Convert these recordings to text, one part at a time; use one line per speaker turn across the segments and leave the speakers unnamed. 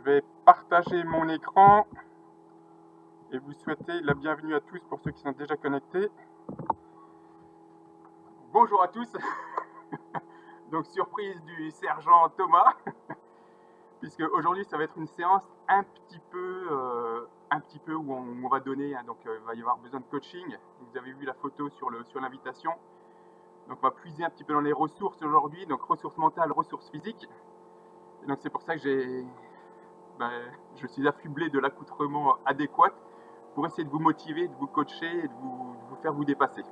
vais partager mon écran et vous souhaiter la bienvenue à tous pour ceux qui sont déjà connectés. Bonjour à tous. Donc surprise du sergent Thomas, puisque aujourd'hui ça va être une séance un petit peu où on va donner, donc il va y avoir besoin de coaching. Vous avez vu la photo sur l'invitation. Donc on va puiser un petit peu dans les ressources aujourd'hui, donc ressources mentales, ressources physiques. Et donc c'est pour ça que je suis affublé de l'accoutrement adéquat pour essayer de vous motiver, de vous coacher et de vous faire vous dépasser.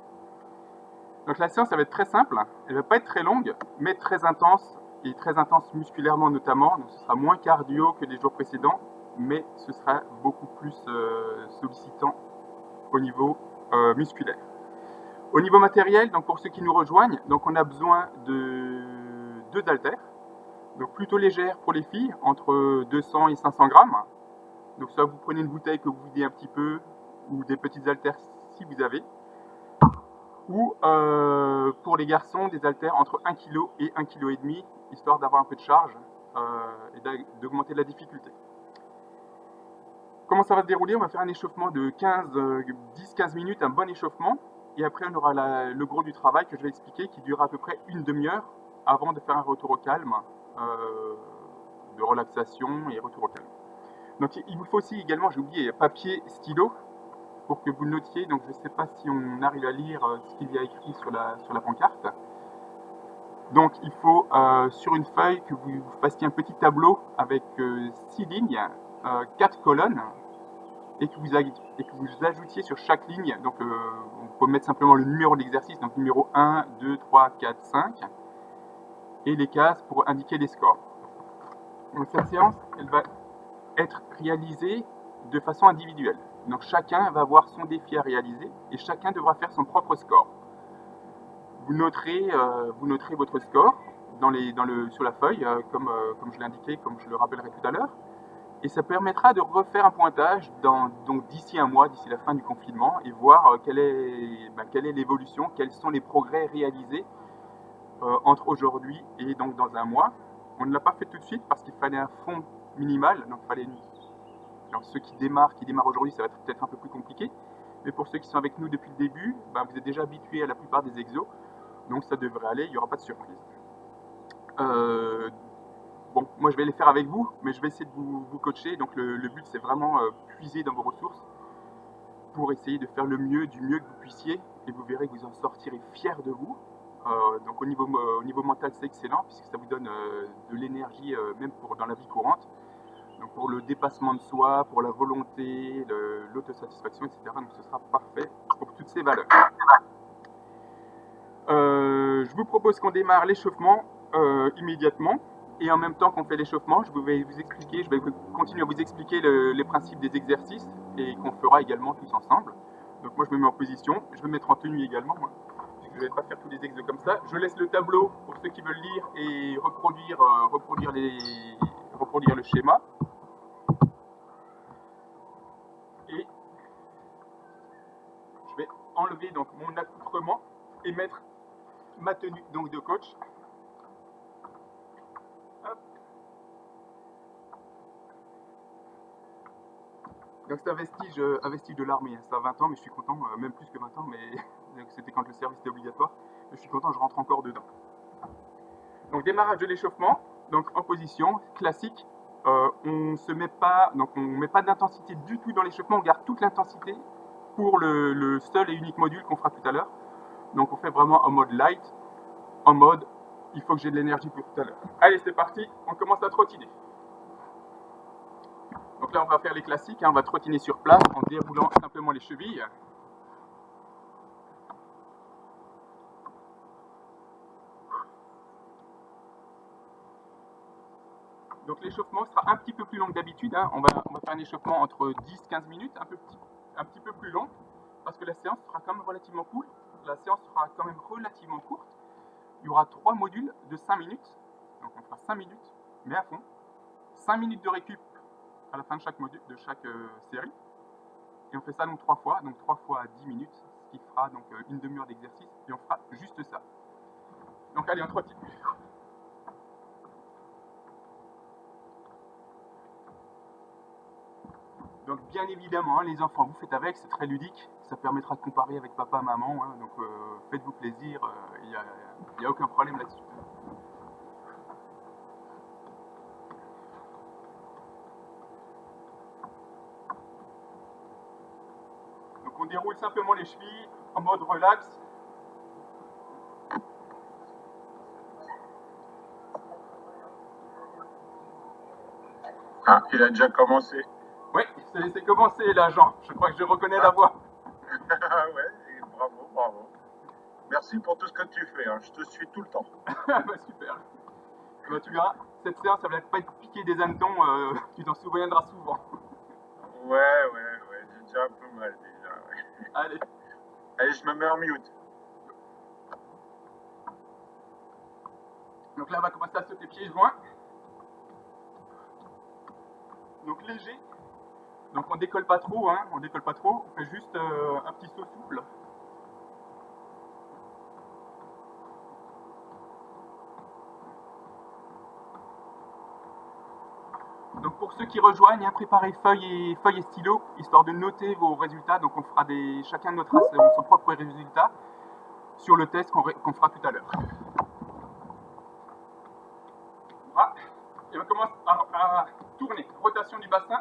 Donc la séance, ça va être très simple, elle ne va pas être très longue, mais très intense, et très intense musculairement notamment. Donc ce sera moins cardio que les jours précédents, mais ce sera beaucoup plus sollicitant au niveau musculaire. Au niveau matériel, donc pour ceux qui nous rejoignent, donc on a besoin de 2 haltères, donc plutôt légères pour les filles, entre 200 et 500 grammes. Donc soit vous prenez une bouteille que vous videz un petit peu, ou des petites haltères si vous avez, ou pour les garçons, des haltères entre 1 kg et 1,5 kg, histoire d'avoir un peu de charge et d'augmenter la difficulté. Comment ça va se dérouler? On va faire un échauffement de 10-15 minutes, un bon échauffement, et après on aura le gros du travail que je vais expliquer, qui durera à peu près une demi-heure avant de faire un retour au calme, de relaxation et retour au calme. Donc il vous faut aussi également, j'ai oublié, papier, stylo, pour que vous notiez. Donc je ne sais pas si on arrive à lire ce qu'il y a écrit sur la pancarte. Donc il faut sur une feuille que vous fassiez un petit tableau avec 6 lignes, 4 colonnes, et que vous ajoutiez sur chaque ligne, donc on peut mettre simplement le numéro de l'exercice, donc numéro 1, 2, 3, 4, 5, et les cases pour indiquer les scores. Donc cette séance, elle va être réalisée de façon individuelle. Donc chacun va avoir son défi à réaliser et chacun devra faire son propre score. Vous noterez votre score sur la feuille, comme je l'ai indiqué, comme je le rappellerai tout à l'heure. Et ça permettra de refaire un pointage donc d'ici un mois, d'ici la fin du confinement, et voir quelle est l'évolution, quels sont les progrès réalisés entre aujourd'hui et donc dans un mois. On ne l'a pas fait tout de suite parce qu'il fallait un fond minimal, donc il fallait alors ceux qui démarrent aujourd'hui, ça va être peut-être un peu plus compliqué, mais pour ceux qui sont avec nous depuis le début, vous êtes déjà habitués à la plupart des exos, donc ça devrait aller, il n'y aura pas de surprise. Bon, moi je vais les faire avec vous, mais je vais essayer de vous coacher, donc le but c'est vraiment puiser dans vos ressources pour essayer de faire du mieux que vous puissiez, et vous verrez que vous en sortirez fiers de vous. Donc au niveau mental c'est excellent, puisque ça vous donne de l'énergie même dans la vie courante. Donc pour le dépassement de soi, pour la volonté, l'autosatisfaction, etc. Donc ce sera parfait pour toutes ces valeurs. Je vous propose qu'on démarre l'échauffement immédiatement. Et en même temps qu'on fait l'échauffement, je vais continuer à vous expliquer les principes des exercices et qu'on fera également tous ensemble. Donc moi je me mets en position, je vais me mettre en tenue également, moi. Je ne vais pas faire tous les exos comme ça. Je laisse le tableau pour ceux qui veulent lire et reproduire le schéma. Et je vais enlever donc mon accoutrement et mettre ma tenue donc de coach. Hop. Donc c'est un vestige de l'armée, ça a 20 ans, mais je suis content, même plus que 20 ans, mais c'était quand le service était obligatoire, mais je suis content, je rentre encore dedans. Donc démarrage de l'échauffement, donc en position classique, on met pas d'intensité du tout dans l'échauffement, on garde toute l'intensité pour le seul et unique module qu'on fera tout à l'heure. Donc on fait vraiment en mode light, en mode il faut que j'ai de l'énergie pour tout à l'heure. Allez, c'est parti, on commence à trottiner. Donc là on va faire les classiques, on va trottiner sur place en déroulant simplement les chevilles. Donc l'échauffement sera un petit peu plus long que d'habitude, on va faire un échauffement entre 10-15 minutes, un petit peu plus long, parce que la séance sera quand même relativement courte. Il y aura 3 modules de 5 minutes, donc on fera 5 minutes, mais à fond. 5 minutes de récup à la fin de chaque série. Et on fait ça donc 3 fois, donc 3 fois 10 minutes, ce qui fera donc une demi-heure d'exercice, et on fera juste ça. Donc allez, on trottine. Donc bien évidemment, hein, les enfants, vous faites avec, c'est très ludique, ça permettra de comparer avec papa, maman, hein, donc faites-vous plaisir, il n'y a aucun problème là-dessus. Donc on déroule simplement les chevilles en mode relax.
Ah, il a déjà commencé.
Oui, c'est commencé là, Jean, je crois que je reconnais la voix.
Ah ouais, et bravo, bravo. Merci pour tout ce que tu fais, hein. Je te suis tout le temps.
Bah, super. Bah, tu verras, cette séance, ça va pas être piqué des hannetons, tu t'en souviendras souvent.
Ouais, j'ai déjà un peu mal déjà. Ouais.
Allez,
Allez, je me mets en mute.
donc là, on va commencer à sauter pieds joints. Donc léger. Donc on décolle pas trop, hein, on décolle pas trop, on fait juste un petit saut souple. Donc pour ceux qui rejoignent, hein, préparez feuilles et stylo, histoire de noter vos résultats. Donc on fera chacun notera son propre résultat sur le test qu'on fera tout à l'heure. Voilà. Et on commence à tourner. Rotation du bassin.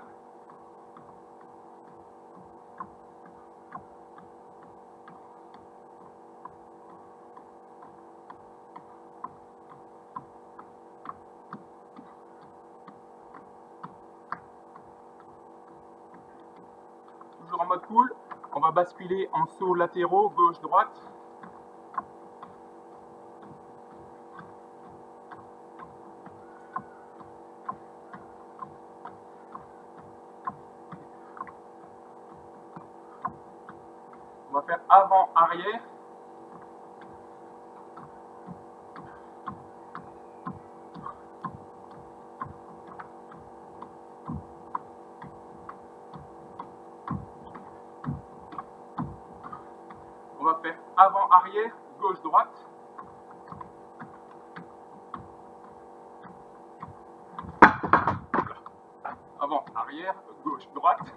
Toujours en mode cool. On va basculer en sauts latéraux, gauche-droite. On va faire avant-arrière. On va faire avant-arrière, gauche-droite. Avant-arrière, gauche-droite.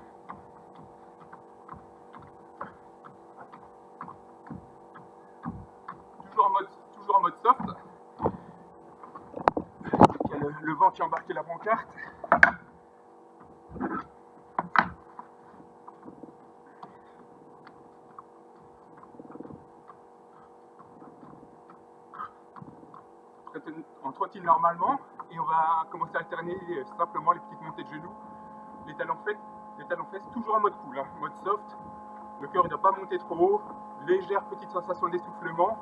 Toujours en mode soft. Il y a le vent qui a embarqué la pancarte. On trottine normalement et on va commencer à alterner simplement les petites montées de genoux. Les talons fesses toujours en mode cool, hein, mode soft. Le cœur ne doit pas monter trop haut. Légère petite sensation d'essoufflement,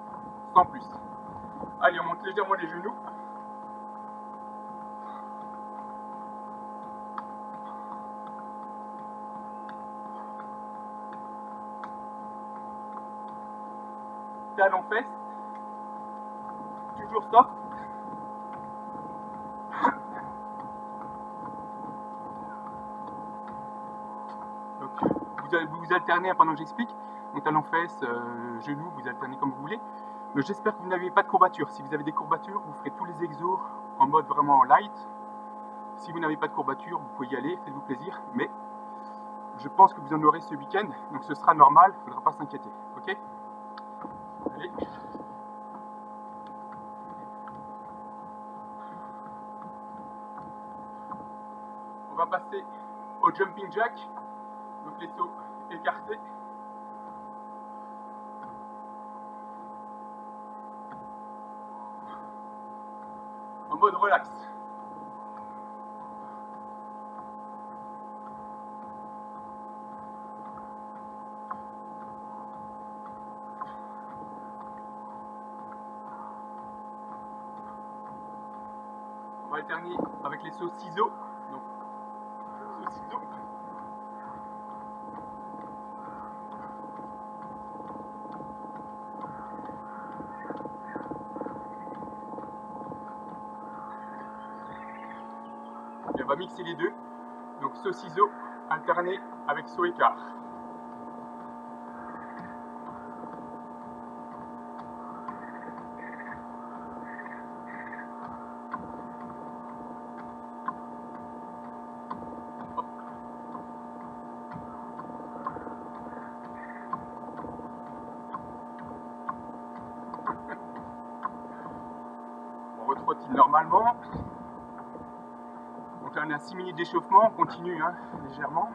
sans plus. Allez, on monte légèrement les genoux. Talons fesses. Toujours soft. Donc, vous alternez pendant que j'explique. Donc talons fesses, genoux, vous alternez comme vous voulez. Mais j'espère que vous n'avez pas de courbatures. Si vous avez des courbatures, vous ferez tous les exos en mode vraiment light. Si vous n'avez pas de courbatures, vous pouvez y aller, faites-vous plaisir. Mais je pense que vous en aurez ce week-end, donc ce sera normal, il ne faudra pas s'inquiéter. Ok? Allez. On va passer au jumping jack, donc les sauts écartés. En mode relax. On va alterner avec les sauts ciseaux. Donc, sauts ciseaux. Et on va mixer les deux. Donc saut ciseaux alterné avec saut écart. trottine normalement. Donc là on est à 6 minutes d'échauffement, on continue hein, légèrement.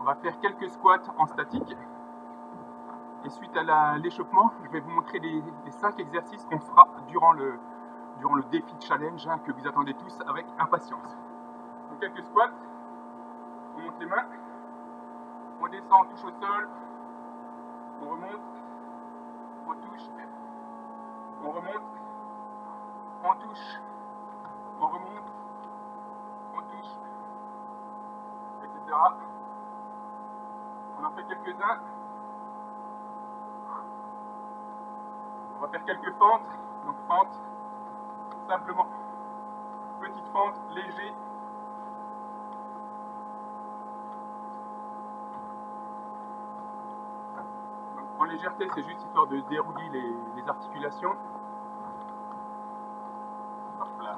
On va faire quelques squats en statique. Et suite à l'échauffement, je vais vous montrer les 5 exercices qu'on fera durant le défi challenge hein, que vous attendez tous avec impatience. Donc quelques squats, on monte les mains, on descend, on touche au sol, on remonte, on touche, on remonte, on touche, on remonte, on touche, etc. On en fait quelques-uns. On va faire quelques fentes. Donc fente, simplement, petite fente, léger. Donc, en légèreté, c'est juste histoire de dérouiller les articulations. Hop là.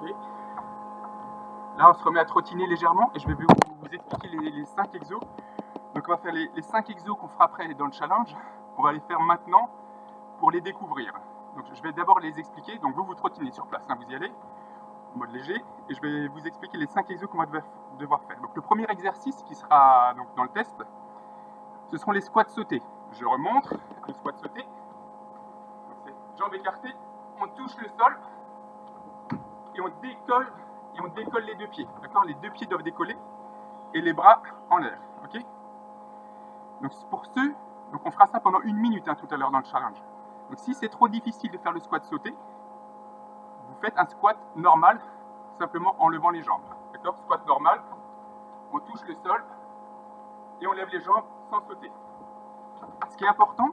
Ok. Là, on se remet à trottiner légèrement et je vais vous expliquer les 5 exos. Donc, on va faire les 5 exos qu'on fera après dans le challenge. On va les faire maintenant pour les découvrir. Donc, je vais d'abord les expliquer. Donc, vous trottinez sur place, hein, vous y allez, en mode léger. Et je vais vous expliquer les 5 exos qu'on va devoir faire. Donc, le premier exercice qui sera donc, dans le test, ce seront les squats sautés. Je remonte, le squat sauté. Donc, c'est jambes écartées, on touche le sol et on décolle les deux pieds. D'accord? Les deux pieds doivent décoller et les bras en l'air. Ok? Donc pour ceux, donc on fera ça pendant 1 minute hein, tout à l'heure dans le challenge. Donc si c'est trop difficile de faire le squat sauté, vous faites un squat normal, simplement en levant les jambes. D'accord? Squat normal, on touche le sol et on lève les jambes sans sauter. Ce qui est important,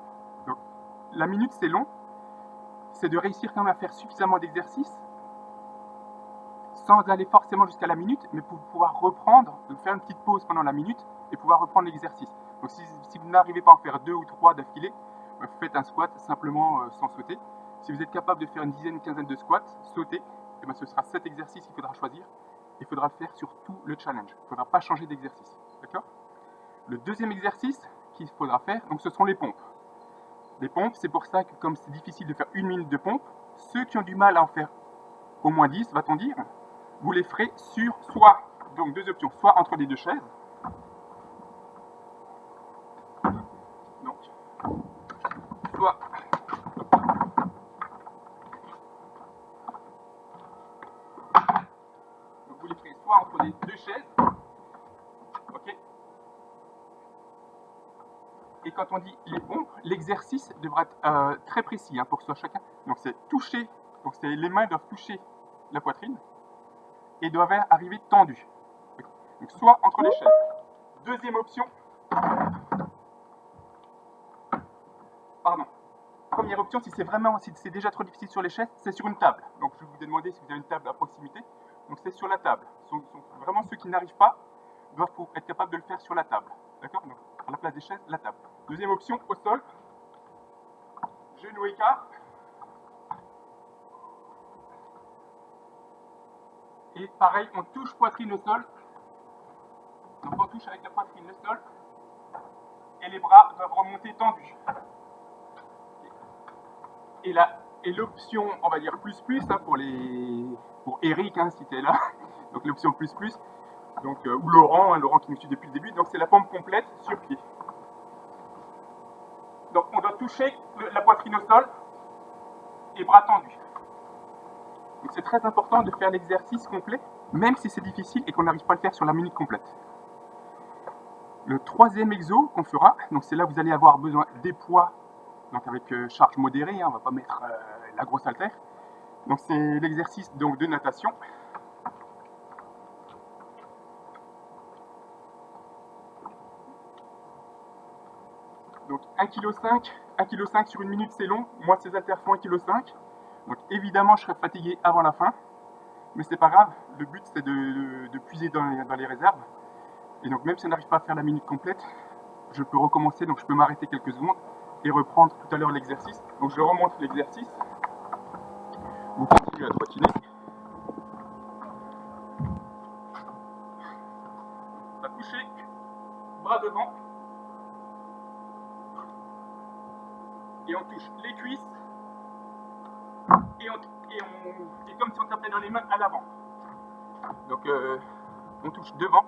donc, la minute c'est long, c'est de réussir quand même à faire suffisamment d'exercices sans aller forcément jusqu'à la minute, mais pour pouvoir reprendre, faire une petite pause pendant la minute et pouvoir reprendre l'exercice. Donc si vous n'arrivez pas à en faire 2 ou 3 d'affilée, vous faites un squat simplement sans sauter. Si vous êtes capable de faire une dizaine, une quinzaine de squats, sauter, et bien ce sera 7 exercices qu'il faudra choisir. Il faudra le faire sur tout le challenge. Il ne faudra pas changer d'exercice. D'accord? Le deuxième exercice qu'il faudra faire, donc ce seront les pompes. Les pompes, c'est pour ça que comme c'est difficile de faire 1 minute de pompe, ceux qui ont du mal à en faire au moins 10, va-t-on dire, vous les ferez sur soit, donc 2 options, soit entre les 2 chaises, donc, soit donc vous les ferez soit entre les 2 chaises, ok. Et quand on dit les pompes, l'exercice devra être très précis hein, pour soi chacun. Donc c'est toucher, donc les mains doivent toucher la poitrine et doivent arriver tendues. Donc soit entre les chaises. Deuxième option, pardon. Première option, si c'est déjà trop difficile sur les chaises, c'est sur une table. Donc je vous ai demandé si vous avez une table à proximité. Donc c'est sur la table. Vraiment ceux qui n'arrivent pas doivent être capables de le faire sur la table. D'accord? Donc à la place des chaises, la table. Deuxième option, au sol. Genou écart. Et pareil, on touche poitrine au sol. Donc on touche avec la poitrine le sol. Et les bras doivent remonter tendus. Et l'option, on va dire plus hein, pour Eric, hein, si tu es là. Donc l'option plus, donc, ou Laurent, hein, Laurent qui nous suit depuis le début. Donc c'est la pompe complète sur pied. Donc on doit toucher la poitrine au sol et bras tendus. Donc c'est très important de faire l'exercice complet, même si c'est difficile et qu'on n'arrive pas à le faire sur la minute complète. Le troisième exo qu'on fera, donc c'est là où vous allez avoir besoin des poids, donc avec charge modérée, hein, on ne va pas mettre la grosse haltère. Donc c'est l'exercice donc, de natation. Donc 1,5 kg sur 1 minute c'est long, moi ces haltères font 1,5 kg. Donc évidemment je serai fatigué avant la fin, mais c'est pas grave, le but c'est de puiser dans les réserves. Et donc même si on n'arrive pas à faire la minute complète, je peux recommencer, donc je peux m'arrêter quelques secondes et reprendre tout à l'heure l'exercice. Donc je remonte l'exercice, vous continuez à trottiner. À toucher, bras devant et on touche les cuisses et comme si on tapait dans les mains à l'avant. Donc on touche devant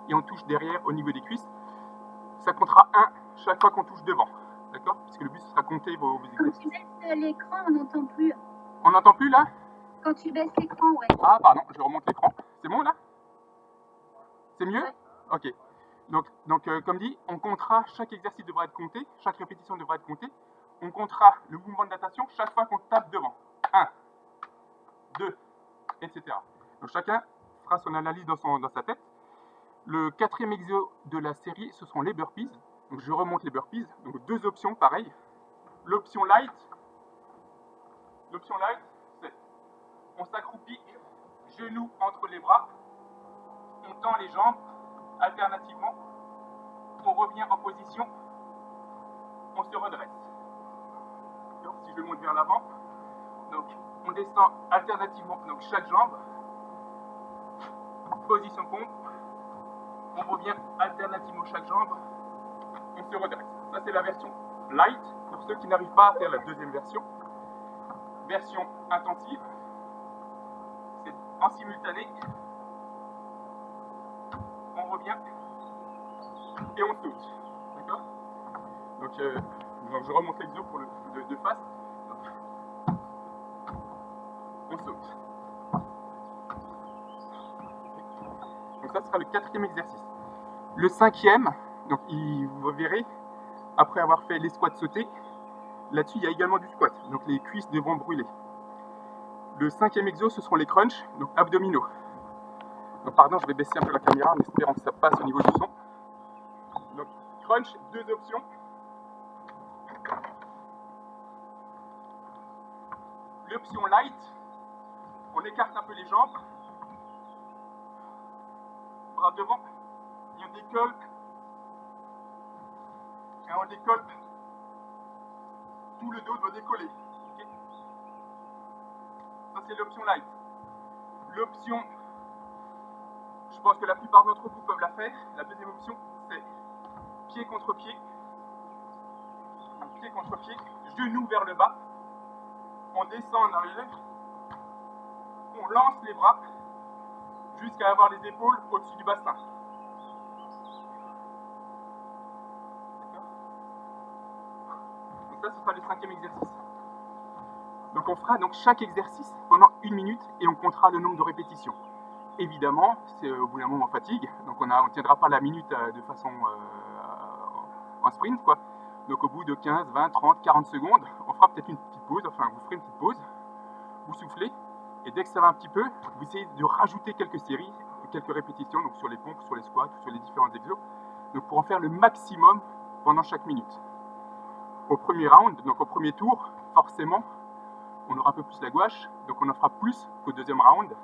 et on touche derrière au niveau des cuisses. Ça comptera 1 chaque fois qu'on touche devant, d'accord? Puisque le but ce sera compter vos
Quand
exercices.
tu baisses l'écran, on n'entend plus.
On n'entend plus là?
Quand tu baisses l'écran, ouais.
Ah pardon, je remonte l'écran. C'est bon là? C'est mieux?
Ouais.
Ok. Donc comme dit, on comptera, chaque exercice devra être compté, chaque répétition devra être comptée. On comptera le mouvement de natation chaque fois qu'on tape devant. 1, 2, etc. Donc chacun fera son analyse dans sa tête. Le 4e exo de la série, ce seront les burpees. Donc je remonte les burpees. Donc 2 options, pareil. L'option light, c'est on s'accroupit, genoux entre les bras, on tend les jambes alternativement, on revient en position, on se redresse. Donc, si je monte vers l'avant, donc on descend alternativement donc chaque jambe, position pompe, on revient alternativement chaque jambe, on se redresse. Ça c'est la version light pour ceux qui n'arrivent pas à faire la deuxième version. Version intensive, c'est en simultané, on revient et on saute. D'accord? Donc je remonte l'exo pour de face. On saute. Donc ça sera le 4e exercice. Le 5e, donc vous verrez, après avoir fait les squats sautés, là-dessus il y a également du squat, donc les cuisses devront brûler. Le 5e exo, ce seront les crunchs, donc abdominaux. Donc pardon, je vais baisser un peu la caméra en espérant que ça passe au niveau du son. Donc crunch, 2 options. L'option light, on écarte un peu les jambes, bras devant, et on décolle, tout le dos doit décoller. Okay, ça c'est l'option light. L'option, je pense que la plupart d'entre vous peuvent la faire, la deuxième option c'est pied contre pied, genoux vers le bas, on descend en arrière, on lance les bras jusqu'à avoir les épaules au-dessus du bassin. Donc ça, ce sera le 5e exercice. Donc on fera donc chaque exercice pendant 1 minute et on comptera le nombre de répétitions. Évidemment, c'est au bout d'un moment on fatigue, donc on ne tiendra pas la minute de façon en sprint, quoi. Donc au bout de 15, 20, 30, 40 secondes, on fera peut-être une petite pause, enfin vous ferez une petite pause, vous soufflez, et dès que ça va un petit peu, vous essayez de rajouter quelques séries, quelques répétitions, donc sur les pompes, sur les squats, sur les différents exos, donc pour en faire le maximum pendant chaque minute. Au premier round, donc au premier tour, forcément, on aura un peu plus la gouache, donc on en fera plus qu'au deuxième round,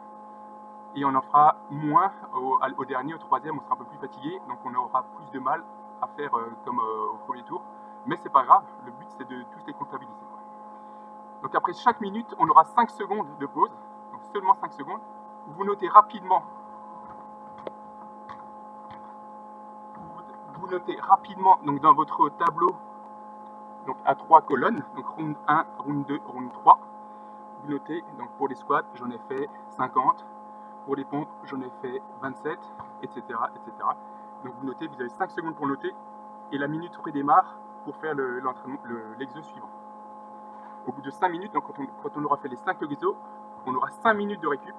et on en fera moins au dernier, au troisième, on sera un peu plus fatigué, donc on aura plus de mal à faire comme au premier tour, mais c'est pas grave, le but c'est de tous les comptabiliser. Donc après chaque minute, on aura 5 secondes de pause, donc seulement 5 secondes, vous notez rapidement, donc dans votre tableau, donc à 3 colonnes, donc round 1, round 2, round 3, vous notez, donc pour les squats, j'en ai fait 50, pour les pompes, j'en ai fait 27, etc., etc. Donc vous notez, vous avez 5 secondes pour noter, et la minute redémarre pour faire l'exo suivant. Au bout de 5 minutes, donc quand on aura fait les 5 exos, on aura 5 minutes de récup.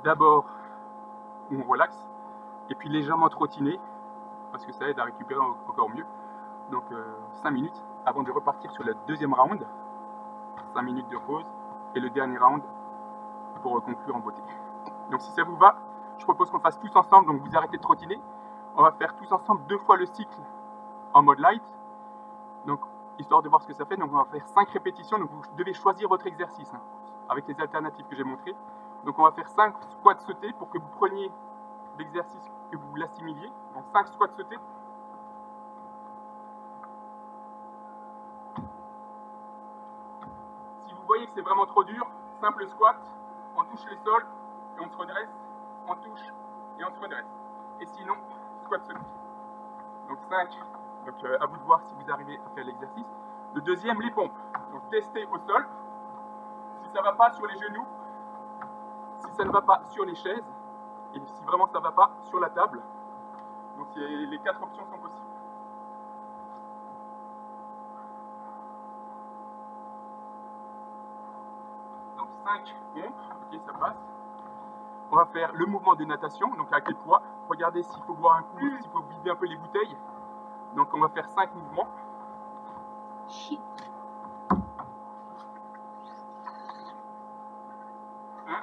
D'abord, on relaxe, et puis légèrement trottiner, parce que ça aide à récupérer encore mieux. Donc 5 minutes avant de repartir sur le deuxième round, 5 minutes de pause, et le dernier round pour conclure en beauté. Donc si ça vous va, je propose qu'on fasse tous ensemble, donc vous arrêtez de trottiner. On va faire tous ensemble 2 fois le cycle en mode light, donc histoire de voir ce que ça fait. Donc on va faire 5 répétitions, donc vous devez choisir votre exercice avec les alternatives que j'ai montrées. Donc on va faire 5 squats sautés pour que vous preniez l'exercice, que vous l'assimiliez. Donc 5 squats sautés. Si vous voyez que c'est vraiment trop dur, simple squat, on touche les sols et on se redresse, on touche et on se redresse. Et sinon, squat sauté. Donc 5. Donc à vous de voir si vous arrivez à faire l'exercice. Le deuxième, les pompes. Donc tester au sol. Si ça ne va pas sur les genoux, si ça ne va pas sur les chaises, et si vraiment ça ne va pas sur la table. Donc les 4 options sont possibles. Donc 5 pompes, ok, ça passe. On va faire le mouvement de natation, donc avec les poids. Regardez s'il faut boire un coup, s'il faut vider un peu les bouteilles. Donc on va faire 5 mouvements.
Shit.
1,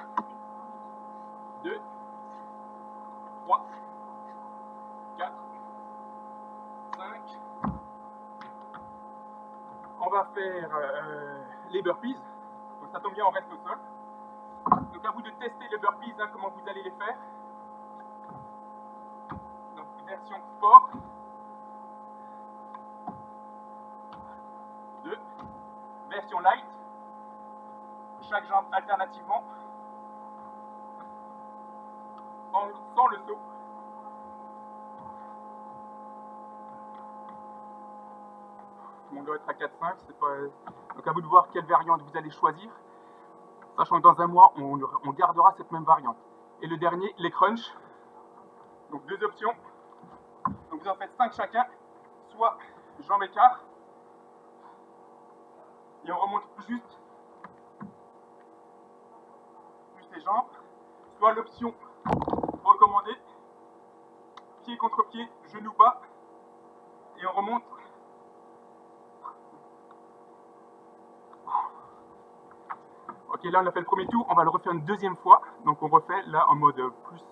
2, 3, 4, 5. On va faire les burpees. Donc ça tombe bien, on reste au sol. Donc à vous de tester les burpees, hein, comment vous allez les faire. Donc version sport. 2. Version light. Chaque jambe alternativement. Sans le saut. On doit être à 4-5. Donc à vous de voir quelle variante vous allez choisir. Sachant que dans un mois, on gardera cette même variante. Et le dernier, les crunchs. Donc 2 options. Donc vous en faites 5 chacun. Soit jambes écart. Et on remonte juste les jambes. Soit l'option recommandée. Pied contre pied, genou bas. Et on remonte. Ok, là on a fait le premier tour, on va le refaire une deuxième fois. Donc on refait là en mode plus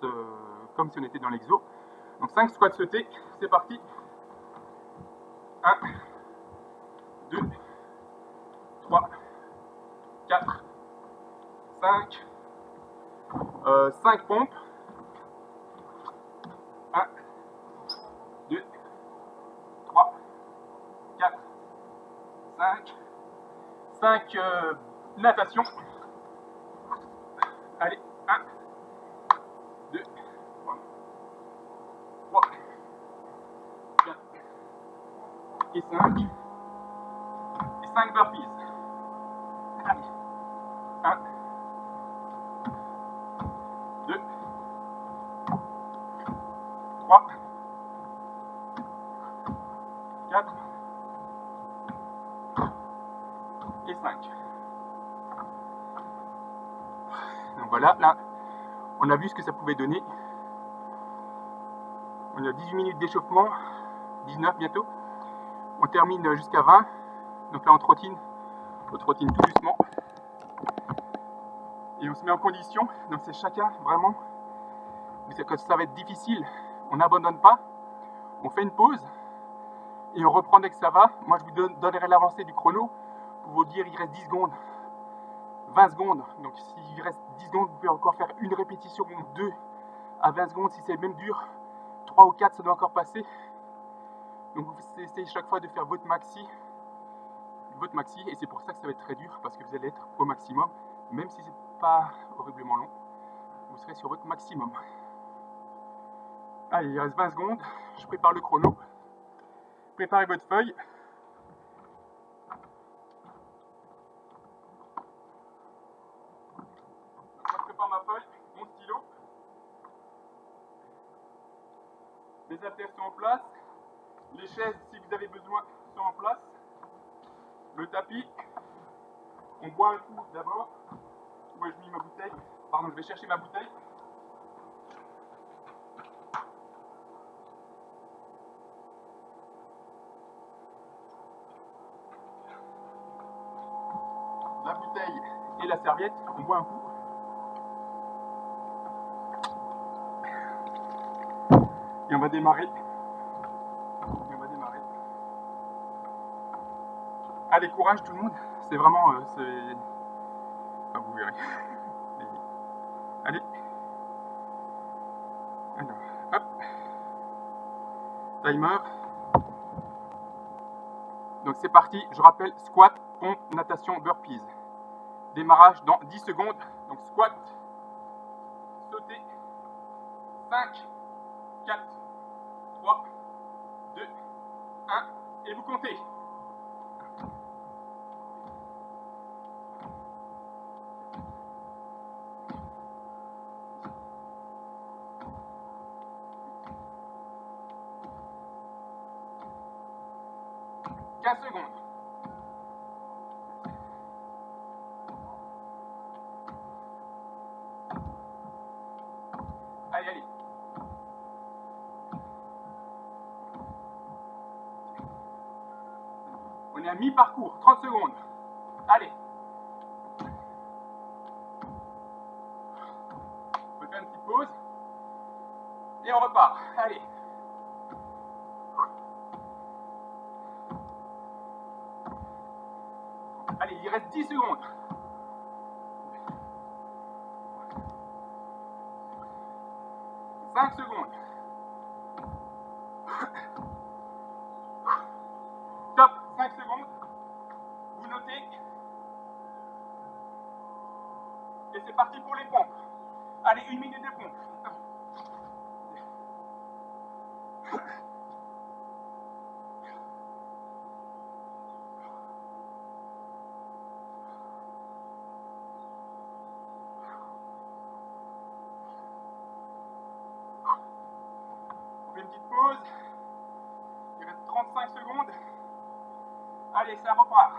comme si on était dans l'exo. Donc 5 squats sautés, c'est parti. 1, 2, 3, 4, 5. 5 pompes. 1, 2, 3, 4, 5. 5 natation. Allez, 1, 2, 3, 4 et 5. Et 5 burpees. Allez, 1, 2, 3, 4 et 5. Donc voilà, là, on a vu ce que ça pouvait donner. On a 18 minutes d'échauffement, 19 bientôt. On termine jusqu'à 20. Donc là, on trottine tout doucement. Et on se met en condition. Donc c'est chacun, vraiment. Quand ça va être difficile, on n'abandonne pas. On fait une pause. Et on reprend dès que ça va. Moi, je vous donnerai l'avancée du chrono pour vous dire il reste 10 secondes. 20 secondes. Donc s'il reste 10 secondes, vous pouvez encore faire une répétition, 2 à 20 secondes. Si c'est même dur, 3 ou 4, ça doit encore passer. Donc vous essayez chaque fois de faire votre maxi. Et c'est pour ça que ça va être très dur, parce que vous allez être au maximum. Même si c'est pas horriblement long, vous serez sur votre maximum. Allez, il reste 20 secondes. Je prépare le chrono. Préparez votre feuille. Je prépare ma feuille, mon stylo. Les haltères sont en place. Les chaises, si vous avez besoin, sont en place. Le tapis. On boit un coup d'abord. Où ai-je mis ma bouteille? Pardon, je vais chercher ma bouteille. La bouteille et la serviette. On boit un coup. Et on va démarrer. Allez, courage tout le monde. C'est vraiment... Ah, vous verrez. Allez. Alors, hop. Timer. Donc c'est parti. Je rappelle, squat, pompe, natation, burpees. Démarrage dans 10 secondes. Donc squat, sauter. 5, 4, 3, 2, Et vous comptez. Secondes. Allez, allez. On est à mi-parcours, 30 secondes. Allez. On peut faire une petite pause. Et on repart. Allez. Allez, il reste 10 secondes. 5 secondes. Top, 5 secondes. Vous notez. Et c'est parti pour les pompes. Allez, 1 minute de pompe. On fait une petite pause. Il reste 35 secondes. Allez, ça repart.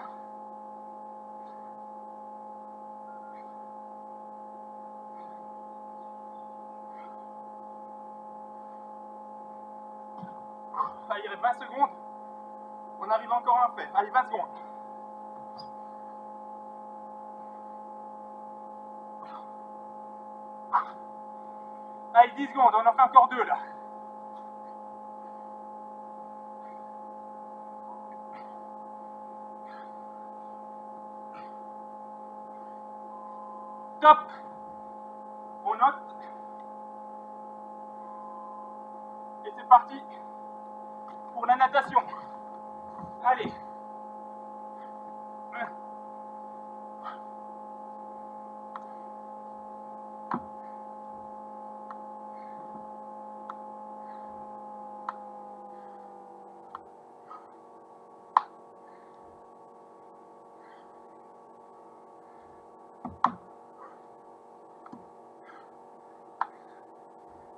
Allez, il reste 20 secondes. On arrive encore à un fait. Allez, 20 secondes. Allez, 10 secondes. On en fait encore 2 là. Top. On note. Et c'est parti pour la natation. Allez.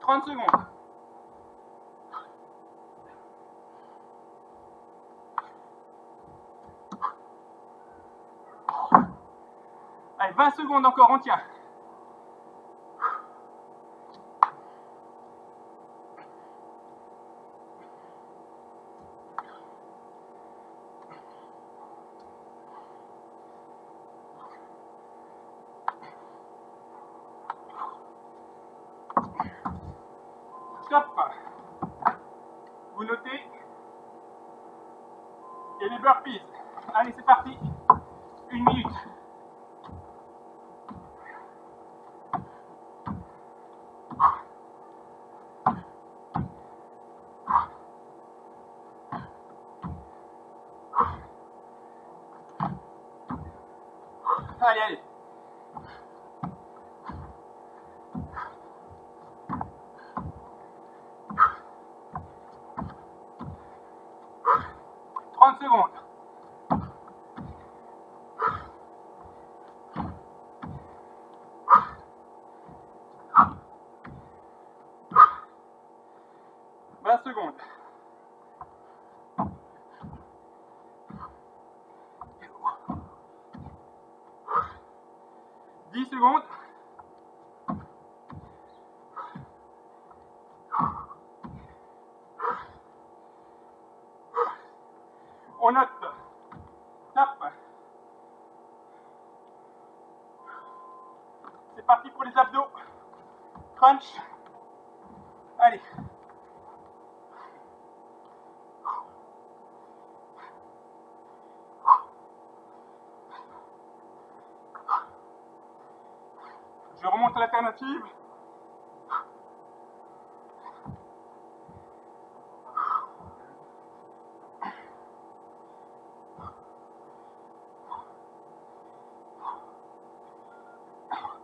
30 secondes. Allez, 20 secondes encore, on tient. Stop. Vous notez. Et les burpees. Allez, c'est parti. 1 minute. Allez, allez. Secondes. Secondes. 10 secondes. On note. Top. C'est parti pour les abdos. Crunch. Allez. Je remonte à l'alternative.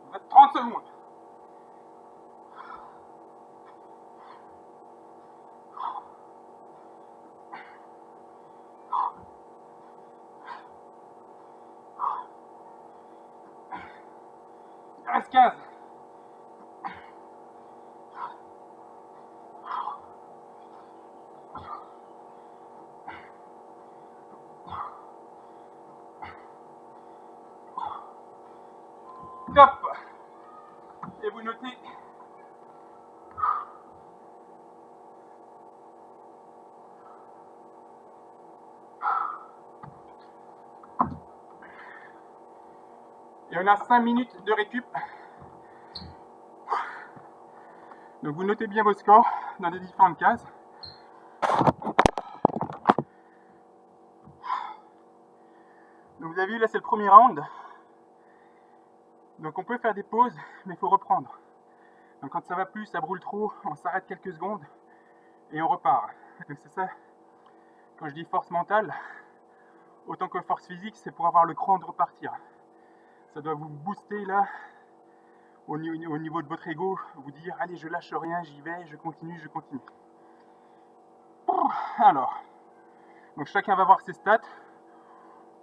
Vous êtes 30 secondes. Reste 15. Top. Et vous notez. Et on a 5 minutes de récup. Donc vous notez bien vos scores dans les différentes cases. Donc vous avez vu là c'est le premier round. Donc on peut faire des pauses mais il faut reprendre. Donc quand ça va plus, ça brûle trop, on s'arrête quelques secondes et on repart. Donc c'est ça, quand je dis force mentale, autant que force physique, c'est pour avoir le cran de repartir. Ça doit vous booster là, au niveau de votre ego, vous dire allez je lâche rien, j'y vais, je continue, je continue. Alors, donc chacun va voir ses stats.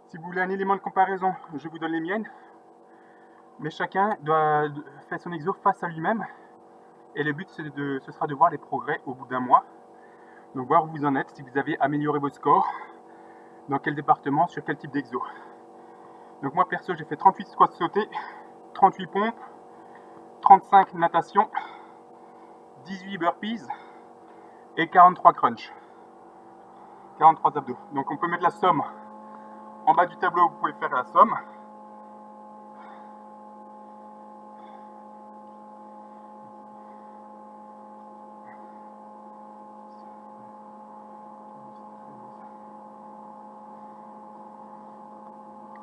Si vous voulez un élément de comparaison, je vous donne les miennes. Mais chacun doit faire son exo face à lui-même. Et le but, ce sera de voir les progrès au bout d'un mois. Donc voir où vous en êtes, si vous avez amélioré votre score, dans quel département, sur quel type d'exo. Donc moi perso, j'ai fait 38 squats sautés, 38 pompes, 35 natation, 18 burpees et 43 crunch. 43 abdos. Donc on peut mettre la somme. En bas du tableau, vous pouvez faire la somme.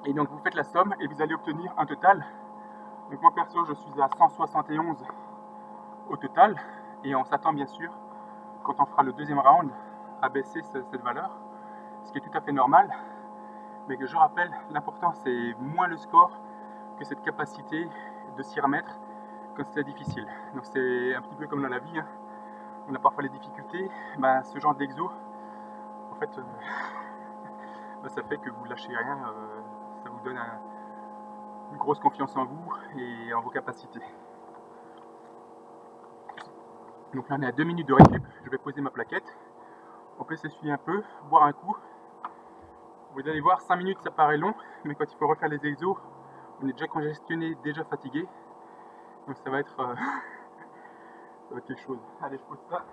Et donc vous faites la somme et vous allez obtenir un total. Donc moi perso, je suis à 171 au total. Et on s'attend bien sûr, quand on fera le deuxième round, à baisser cette valeur. Ce qui est tout à fait normal. Mais que je rappelle, l'important c'est moins le score que cette capacité de s'y remettre quand c'est difficile. Donc c'est un petit peu comme dans la vie, hein. On a parfois les difficultés, ce genre d'exo, en fait, ça fait que vous lâchez rien, ça vous donne une grosse confiance en vous et en vos capacités. Donc là on est à 2 minutes de récup, je vais poser ma plaquette, on peut s'essuyer un peu, boire un coup. Vous allez voir, 5 minutes ça paraît long, mais quand il faut refaire les exos, on est déjà congestionné, déjà fatigué. Donc ça va être quelque chose. Allez, je pose ça.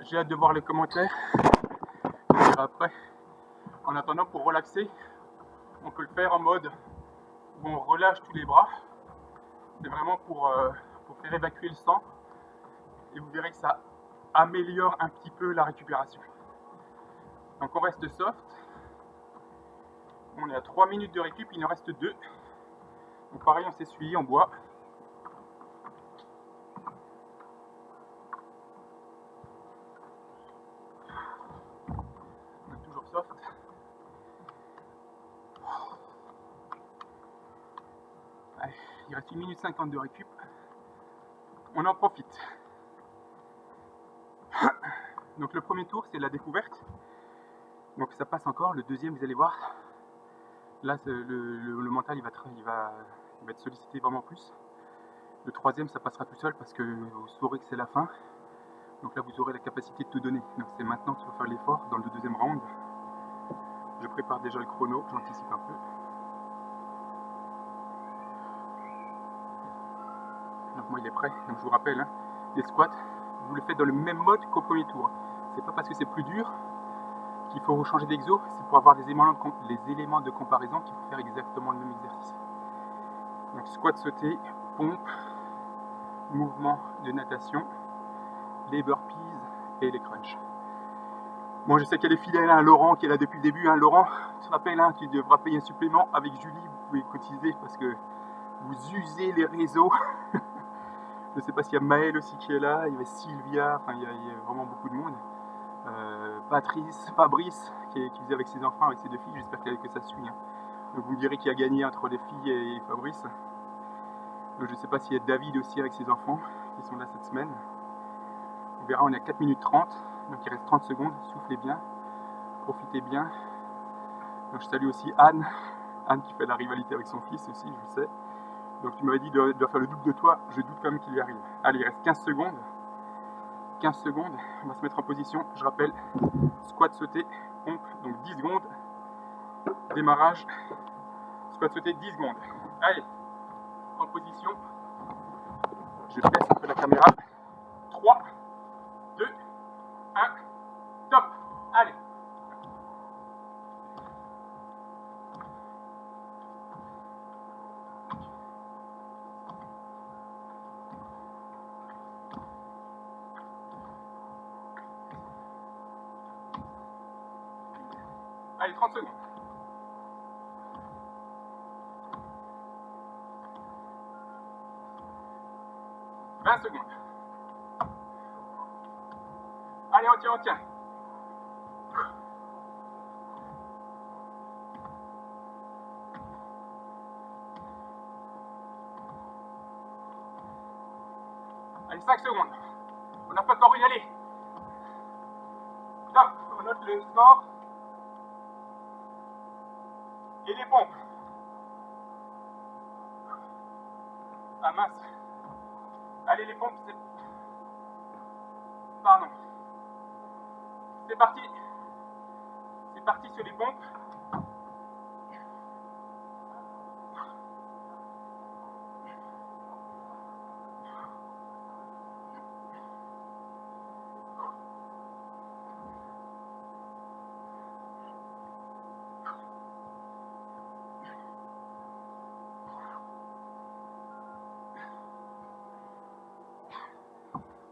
J'ai hâte de voir les commentaires. Je dirai après. En attendant, pour relaxer, on peut le faire en mode où on relâche tous les bras. C'est vraiment pour faire évacuer le sang. Et vous verrez que ça améliore un petit peu la récupération. Donc on reste soft. On est à 3 minutes de récup, il en reste 2. Donc pareil, on s'essuie, on boit. On est toujours soft. Allez, il reste 1 minute 50 de récup. On en profite. Donc le premier tour, c'est la découverte. Donc ça passe encore. Le deuxième, vous allez voir. Là, le mental, il va être sollicité vraiment plus. Le troisième, ça passera tout seul parce que vous saurez que c'est la fin. Donc là, vous aurez la capacité de tout donner. Donc c'est maintenant qu'il faut faire l'effort dans le deuxième round. Je prépare déjà le chrono, j'anticipe un peu. Donc moi, il est prêt. Donc je vous rappelle, hein, les squats, vous le faites dans le même mode qu'au premier tour. C'est pas parce que c'est plus dur qu'il faut changer d'exo, c'est pour avoir les éléments de comparaison qu'il faut faire exactement le même exercice. Donc squat sauté, pompe, mouvement de natation, les burpees et les crunchs. Moi je sais qu'elle est fidèle, hein, Laurent qui est là depuis le début. Hein, Laurent, tu te rappelles, hein, tu devras payer un supplément avec Julie, vous pouvez cotiser parce que vous usez les réseaux. Je ne sais pas s'il y a Maël aussi qui est là, il y avait Sylvia, enfin il y a vraiment beaucoup de monde. Fabrice qui faisait avec ses enfants, avec ses 2 filles, j'espère que ça suit. Hein. Donc vous me direz qui a gagné entre les filles et Fabrice. Donc je ne sais pas s'il y a David aussi avec ses enfants qui sont là cette semaine. verra, on est à 4 minutes 30, donc il reste 30 secondes, soufflez bien, profitez bien. Donc je salue aussi Anne qui fait la rivalité avec son fils aussi, je le sais. Donc tu m'avais dit de faire le double de toi, je doute quand même qu'il y arrive. Allez, il reste 15 secondes. 15 secondes, on va se mettre en position, je rappelle, squat sauté, pompe, donc 10 secondes, démarrage, squat sauté, 10 secondes. Allez, en position, je baisse un peu la caméra, 3, 2, 1, top, allez. Allez, 30 secondes. Secondes. Allez, on tient, on tient. Allez, 5 secondes. On n'a pas encore eu, allez. Top, on note le score. Et les pompes. Ah mince. Allez, les pompes, c'est... Pardon. C'est parti. C'est parti sur les pompes.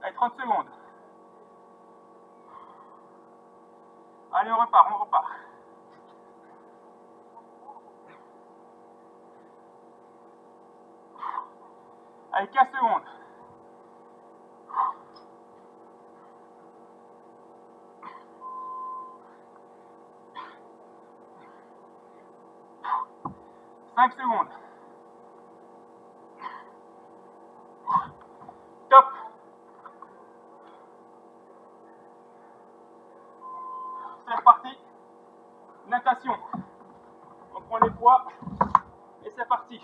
Allez, 30 secondes. Allez, on repart, on repart. Allez, 15 secondes. Cinq secondes. Top. C'est reparti. Natation. On prend les poids et c'est parti.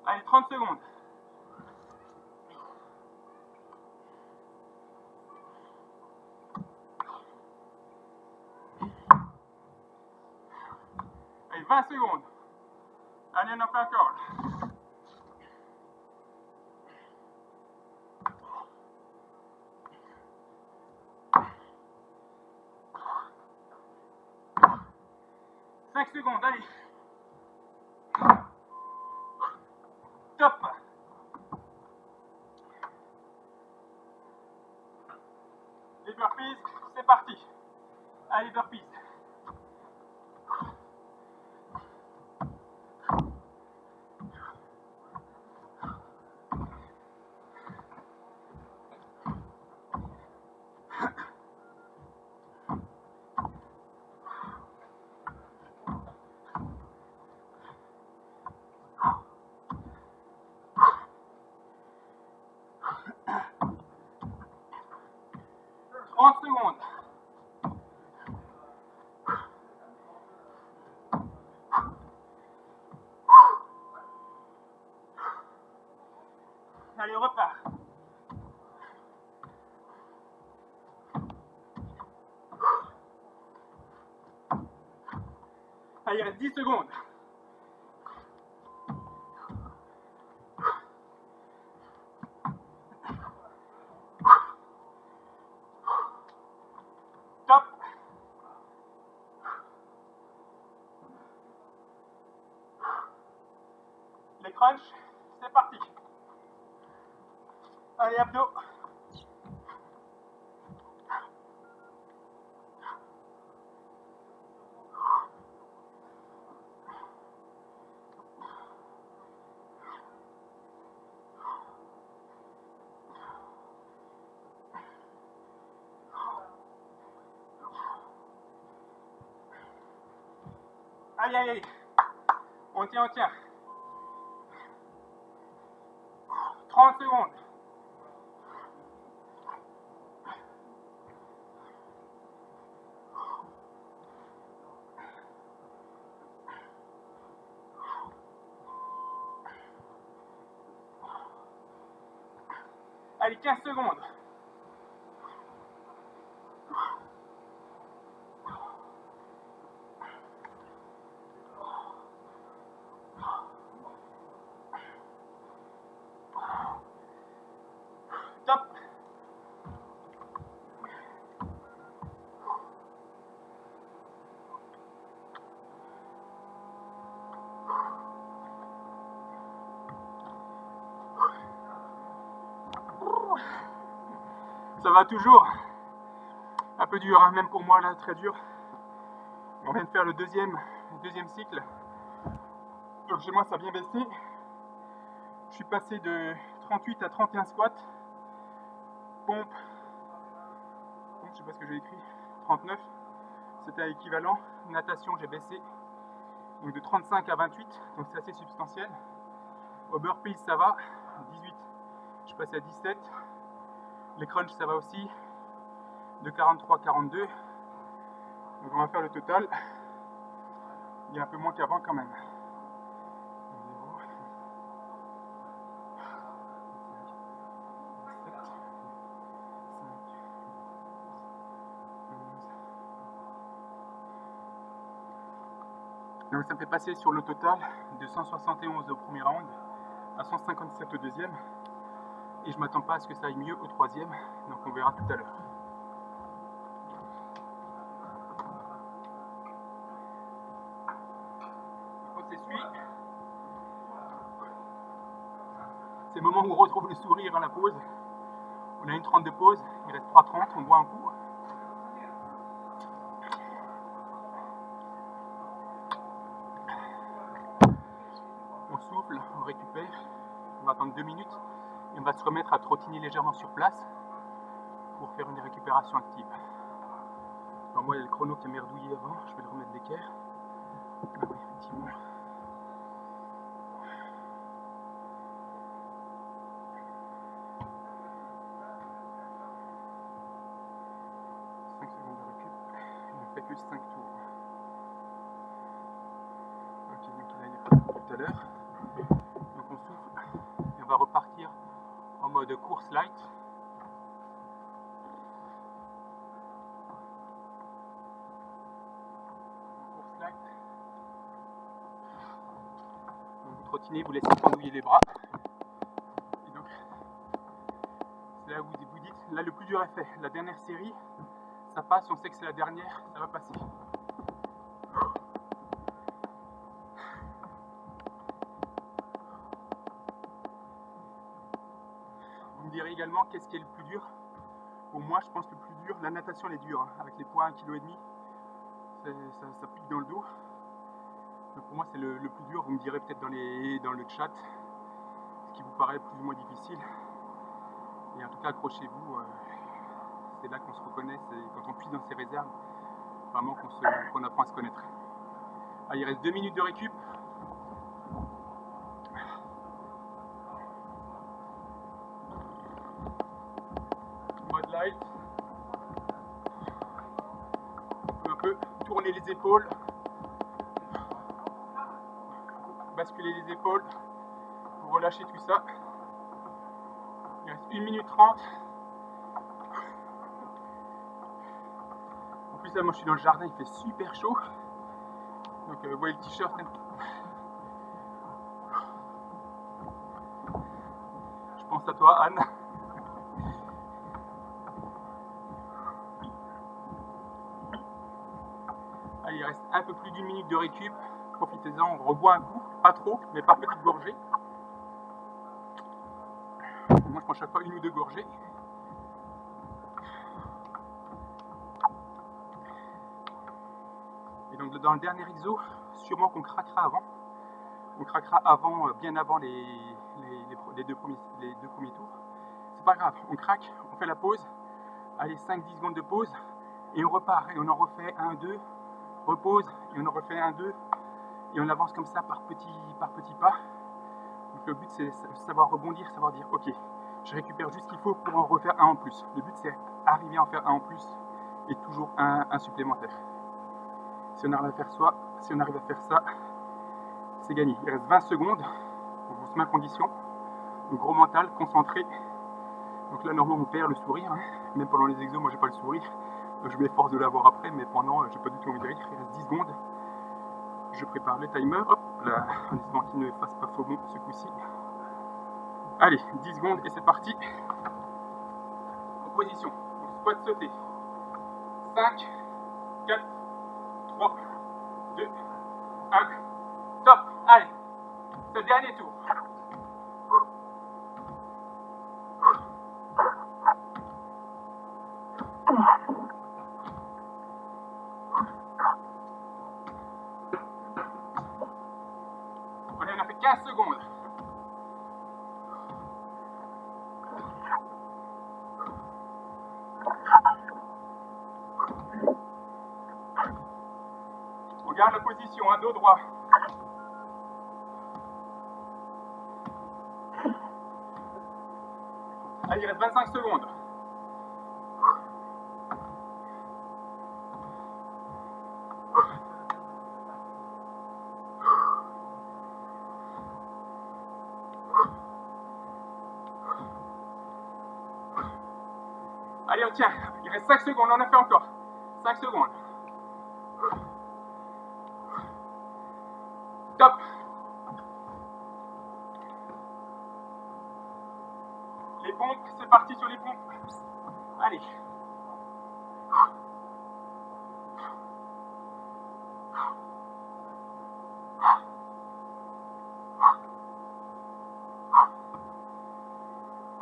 Allez, 30 secondes. Allez, 20 secondes. Allez, on en fait encore. Cinq secondes, allez. Top. Les burpees, c'est parti. Allez, burpees. Secondes. Allez, on repart. Allez, il reste 10 secondes. Top. Les crunchs, c'est parti. Allez, abdos. Aïe, aïe, aïe. On tient, on tient. 30 secondes. Allez, 15 secondes. Top. Ça va toujours. Un peu dur, hein, même pour moi là, très dur. On vient de faire le deuxième cycle. Donc chez moi ça a bien baissé. Je suis passé de 38 à 31 squats. Pompe, je sais pas ce que j'ai écrit, 39. C'était équivalent. Natation, j'ai baissé. Donc de 35 à 28, donc c'est assez substantiel. Au burpees, ça va. 18, je suis passé à 17. Les crunchs, ça va aussi. De 43 à 42. Donc on va faire le total. Il y a un peu moins qu'avant quand même. 0, 5, 7, 5, 11. Donc ça me fait passer sur le total de 171 au premier round à 157 au deuxième. Et je m'attends pas à ce que ça aille mieux au troisième. Donc on verra tout à l'heure. C'est le moment où on retrouve le sourire à la pause. On a une 30 de pause, il reste 3,30, on boit un coup. On souffle, on récupère, on va attendre 2 minutes et on va se remettre à trottiner légèrement sur place pour faire une récupération active. Alors moi il y a le chrono qui a merdouillé avant, je vais le remettre d'équerre. Ah oui, effectivement. Que 5 tours. Ok, donc il a dit tout à l'heure. Donc on souffle et on va repartir en mode course light. Course light. Donc vous trottinez, vous laissez pendouiller les bras. Et donc c'est là où vous dites, là le plus dur est fait. La dernière série, ça passe, on sait que c'est la dernière, ça va passer. Vous me direz également qu'est-ce qui est le plus dur. Pour moi, je pense que le plus dur, la natation elle est dure, hein, avec les poids 1,5 kg, ça pique dans le dos. Donc pour moi, c'est le plus dur. Vous me direz peut-être dans le chat ce qui vous paraît plus ou moins difficile. Et en tout cas, accrochez-vous. C'est là qu'on se reconnaît, c'est quand on puise dans ses réserves, vraiment qu'on apprend à se connaître. Ah, il reste 2 minutes de récup. Mode light. On peut un peu tourner les épaules, basculer les épaules pour relâcher tout ça. Il reste 1 minute 30. En plus là, moi je suis dans le jardin, il fait super chaud. Donc vous voyez le t-shirt. Je pense à toi, Anne. Allez, il reste un peu plus d'1 minute de récup. Profitez-en, on reboit un coup, pas trop, mais par petites gorgées. Moi je prends chaque fois 1 ou 2 gorgées. Et donc dans le dernier exo, sûrement qu'on craquera avant. On craquera avant, bien avant les deux premiers tours. C'est pas grave, on craque, on fait la pause. Allez, 5-10 secondes de pause. Et on repart. Et on en refait 1, 2. Repose. Et on en refait 1, 2. Et on avance comme ça par petits pas. Donc le but c'est de savoir rebondir, savoir dire ok, je récupère juste ce qu'il faut pour en refaire un en plus. Le but c'est arriver à en faire un en plus et toujours un supplémentaire. Si on arrive à faire ça, c'est gagné. Il reste 20 secondes, on se met en condition. Donc gros mental, concentré. Donc là normalement on perd le sourire, hein. Même pendant les exos moi j'ai pas le sourire. Donc je m'efforce de l'avoir après, mais pendant j'ai pas du tout envie de rire. Il reste 10 secondes. Je prépare le timer, hop là, en espérant qu'il ne fasse pas faux bon ce coup-ci. Allez, 10 secondes et c'est parti. En position, donc squat sauté. 5, 4, 3, 2, 1. Top. Allez, c'est le dernier tour. Allez, on a fait 15 secondes. On garde la position, dos droit. Allez, il reste 25 secondes. Allez, on tient. Il reste 5 secondes, on en a fait encore. 5 secondes. Top. Les pompes, c'est parti sur les pompes. Allez.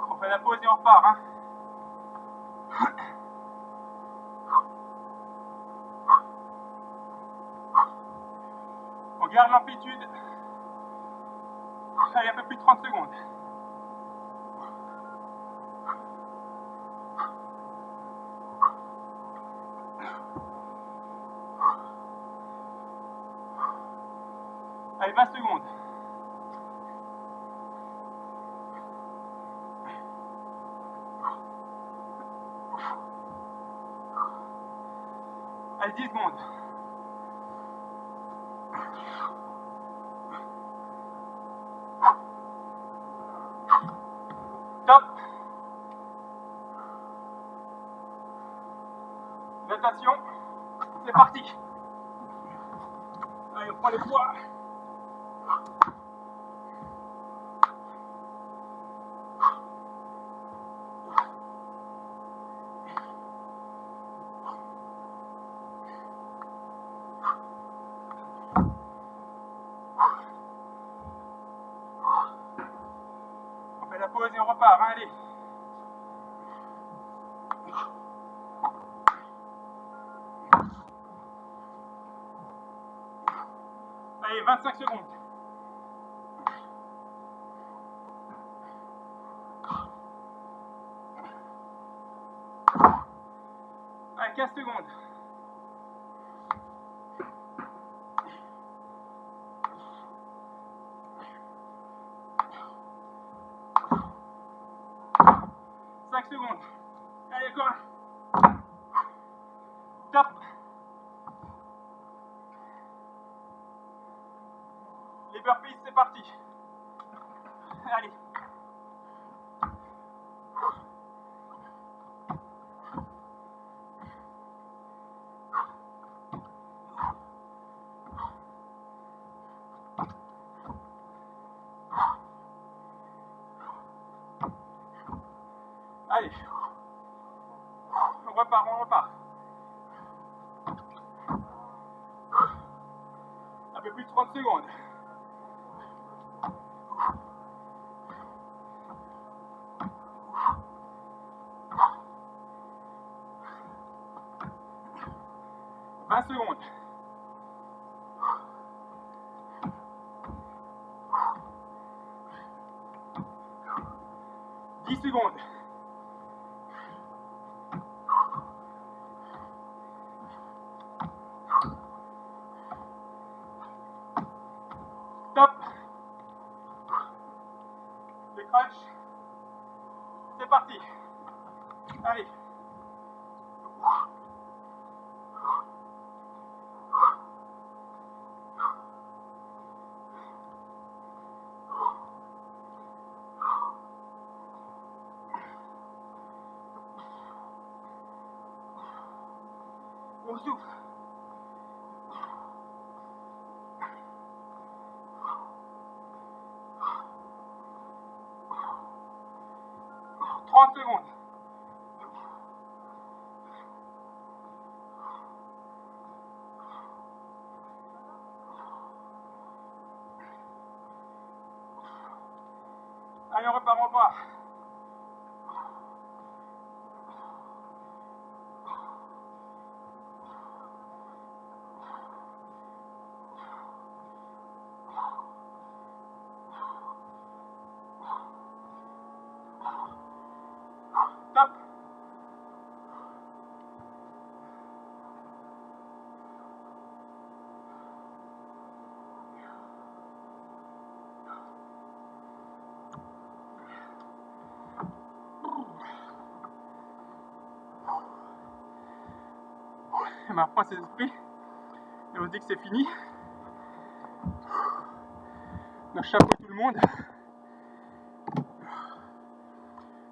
On fait la pause et on repart, hein. On garde l'amplitude. Allez, un peu plus de 30 secondes. Allez, 20 secondes. Allez, 10 secondes. Top. Natation. C'est parti. Allez, on prend les poids. On fait la pause et on repart, hein, allez. Allez, 25 secondes. Allez, 15 secondes. Secondes. Allez, encore un. Top. Les burpees, c'est parti. Allez. Allez. On repart, on repart. Un peu plus de 30 secondes. Secondes. 10 secondes. 5 reparti. Allez. On souffle. Secondes. Allez, on repart en bas. Top. On reprend ses esprits et on se dit que c'est fini. Donc chapeau tout le monde.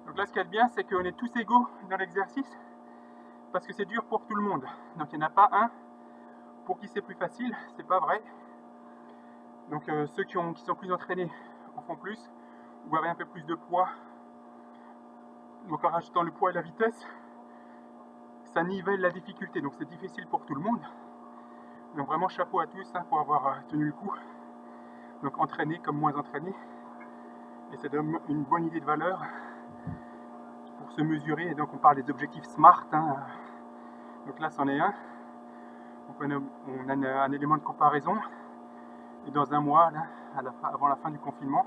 Donc là ce qu'il y a de bien c'est qu'on est tous égaux dans l'exercice parce que c'est dur pour tout le monde. Donc il n'y en a pas un pour qui c'est plus facile, c'est pas vrai. Donc ceux qui sont plus entraînés en font plus ou avec un peu plus de poids. Donc en rajoutant le poids et la vitesse, ça nivelle la difficulté. Donc c'est difficile pour tout le monde. Donc vraiment chapeau à tous pour avoir tenu le coup. Donc entraîné comme moins entraîné. Et ça donne une bonne idée de valeur pour se mesurer. Et donc on parle des objectifs SMART. Donc là c'en est un. Donc on a un élément de comparaison. Et dans un mois, là, avant la fin du confinement,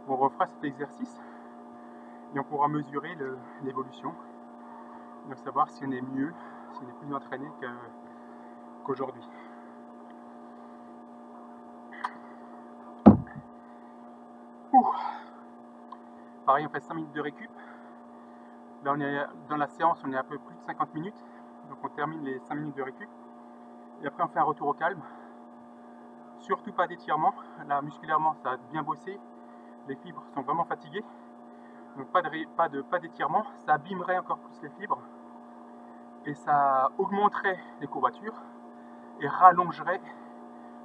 on refera cet exercice. Et on pourra mesurer l'évolution. Donc savoir si on est mieux, si on est plus entraîné qu'aujourd'hui. Pareil, on fait 5 minutes de récup. Là, on est dans la séance, on est à peu plus de 50 minutes. Donc on termine les 5 minutes de récup. Et après, on fait un retour au calme. Surtout pas d'étirement. Là, musculairement, ça a bien bossé. Les fibres sont vraiment fatiguées. Donc pas d'étirement. Ça abîmerait encore plus les fibres. Et ça augmenterait les courbatures. Et rallongerait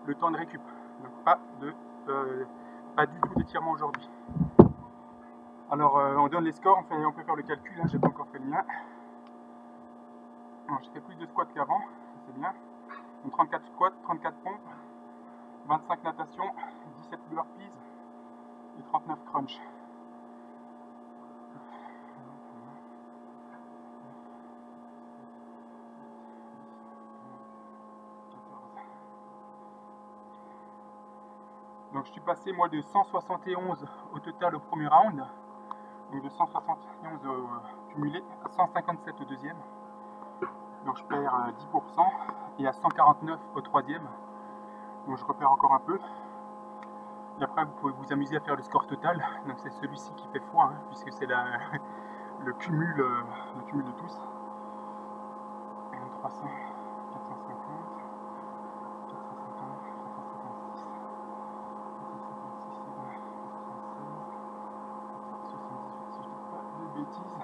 le temps de récup. Donc pas du tout d'étirement aujourd'hui. Alors on donne les scores, on peut faire le calcul, hein, j'ai pas encore fait le mien. J'ai fait plus de squats qu'avant, c'est bien. Donc 34 squats, 34 pompes, 25 natation, 17 burpees et 39 crunch. Donc je suis passé moi de 171 au total au premier round, donc de 171 cumulé à 157 au deuxième. Donc je perds 10% et à 149 au troisième. Donc je repère encore un peu. Et après vous pouvez vous amuser à faire le score total. Donc c'est celui-ci qui fait foi, hein, puisque c'est le cumul de tous. 300, 450, 450, 456, 456, 476, 478 si je dis pas de bêtises.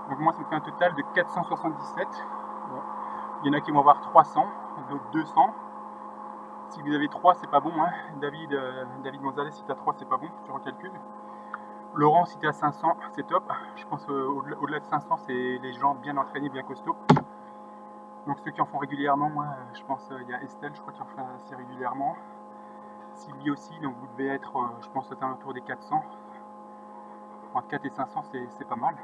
Donc moi ça me fait un total de 477. Il y en a qui vont avoir 300, d'autres 200. Si vous avez 3, c'est pas bon. Hein. David Gonzalez, si tu as 3, c'est pas bon, tu recalcules. Laurent, si tu es à 500, c'est top. Je pense au-delà de 500, c'est les gens bien entraînés, bien costauds. Donc ceux qui en font régulièrement, moi, je pense il y a Estelle, je crois qu'il en fait assez régulièrement. Sylvie aussi, donc vous devez être, je pense, autour des 400. Entre 4 et 500, c'est pas mal.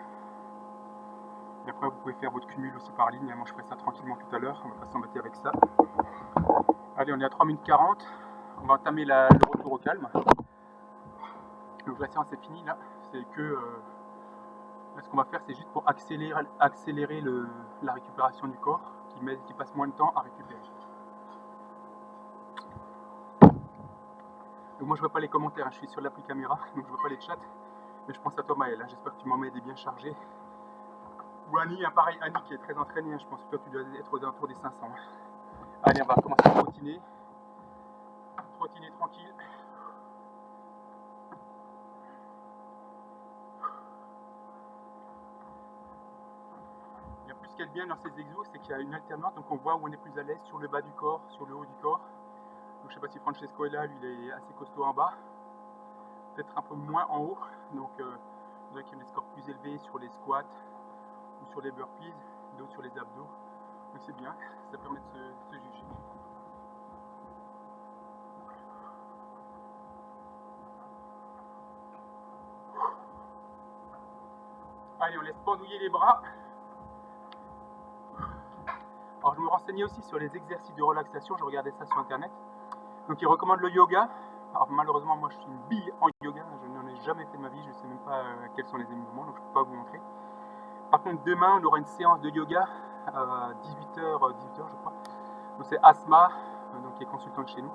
Et après, vous pouvez faire votre cumul aussi par ligne. Moi, je ferai ça tranquillement tout à l'heure. On va pas s'embêter avec ça. Allez, on est à 3 minutes 40. On va entamer le retour au calme. Donc la séance est finie là. C'est que Là, ce qu'on va faire, c'est juste pour accélérer la récupération du corps, qui passe moins de temps à récupérer. Donc moi je vois pas les commentaires, hein, je suis sur l'appli caméra, donc je vois pas les chats. Mais je pense à toi Maël, hein, j'espère que tu m'en mets des bien chargés. Ou Annie, hein, pareil, Annie qui est très entraînée, hein, je pense que toi tu dois être aux alentours des 500. Hein. Allez, on va commencer à trottiner. Trottiner tranquille. Il y a plus ce qu'il y a de bien dans ces exos, c'est qu'il y a une alternance, donc on voit où on est plus à l'aise sur le bas du corps, sur le haut du corps. Donc je sais pas si Francesco est là, lui il est assez costaud en bas. Peut-être un peu moins en haut, donc il y en a qui ont des scores plus élevés sur les squats ou sur les burpees, d'autres sur les abdos. Donc c'est bien, ça permet de se juger. Allez, on laisse pendouiller les bras. Alors je me renseignais aussi sur les exercices de relaxation, je regardais ça sur internet. Donc ils recommandent le yoga. Alors malheureusement moi je suis une bille en yoga, je n'en ai jamais fait de ma vie, je ne sais même pas quels sont les mouvements, donc je ne peux pas vous montrer. Par contre demain on aura une séance de yoga à 18h, je crois. Donc c'est Asma, donc qui est consultante chez nous,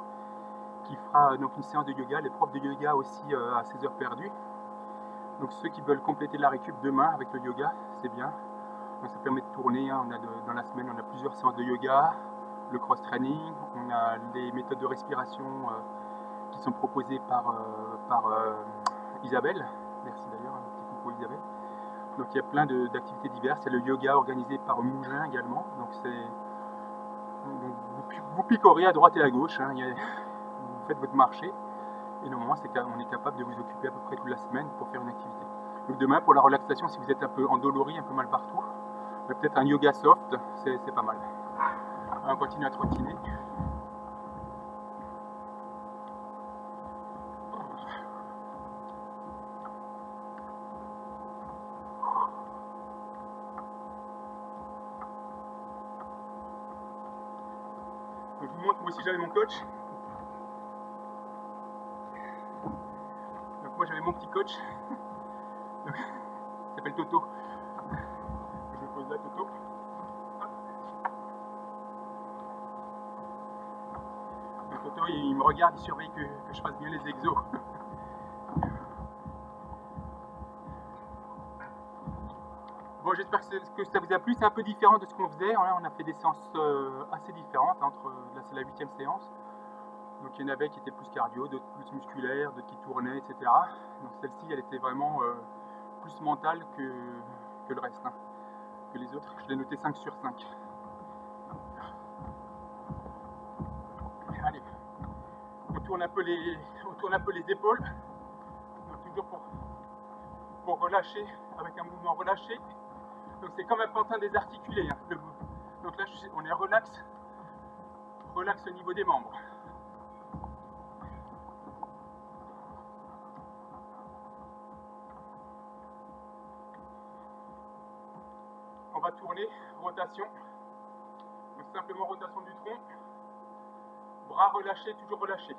qui fera donc une séance de yoga, les profs de yoga aussi à 16 heures perdues. Donc ceux qui veulent compléter la récup demain avec le yoga, c'est bien. Donc ça permet de tourner, hein. Dans la semaine on a plusieurs séances de yoga, le cross-training, on a les méthodes de respiration qui sont proposées par Isabelle. Merci d'ailleurs, un petit coucou Isabelle. Donc il y a plein d'activités diverses, il y a le yoga organisé par Mougin également. Donc vous picorez à droite et à gauche, hein. Vous faites votre marché et normalement on est capable de vous occuper à peu près toute la semaine pour faire une activité. Donc demain pour la relaxation, si vous êtes un peu endolori, un peu mal partout, peut-être un yoga soft, c'est pas mal. On continue à trottiner. Donc, je vous montre, moi aussi j'avais mon coach. Donc moi j'avais mon petit coach. Donc, il s'appelle Toto. Je me pose là, Toto. Donc, Toto il me regarde, il surveille que je fasse bien les exos. Bon, j'espère que ça vous a plu. C'est un peu différent de ce qu'on faisait. On a fait des séances assez différentes. Là, c'est la 8e séance. Donc, il y en avait qui étaient plus cardio, d'autres plus musculaires, d'autres qui tournaient, etc. Donc, celle-ci, elle était vraiment plus mentale que le reste, hein, que les autres. Je l'ai noté 5 sur 5. Allez, on tourne un peu les épaules. Donc, toujours pour relâcher, avec un mouvement relâché. Donc c'est comme un pantin désarticulé, hein, donc là on est relax au niveau des membres. On va tourner, rotation. Donc simplement rotation du tronc, bras relâchés, toujours relâchés.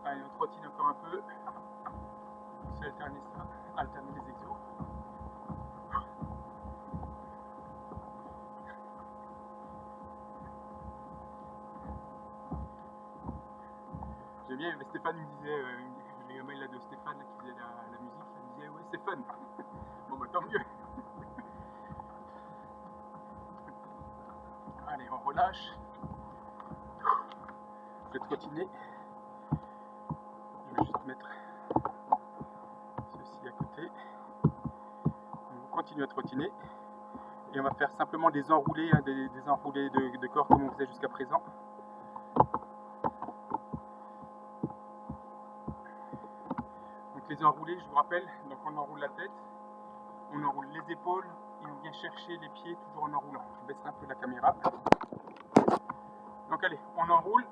Allez, on trottine encore un peu. C'est alterner ça, alterner les exos. J'aime bien, Stéphane me disait, j'ai eu un mail là de Stéphane là, qui faisait la musique, il me disait ouais c'est fun. Bon bah tant mieux. Allez, on relâche. Je vais trottiner. Je vais juste mettre ceci à côté. On continue à trottiner. Et on va faire simplement des enroulés, hein, des enroulés de corps comme on faisait jusqu'à présent. Donc les enroulés, je vous rappelle, donc on enroule la tête, on enroule les épaules et on vient chercher les pieds toujours en enroulant. Je baisse un peu la caméra. Donc allez, on enroule.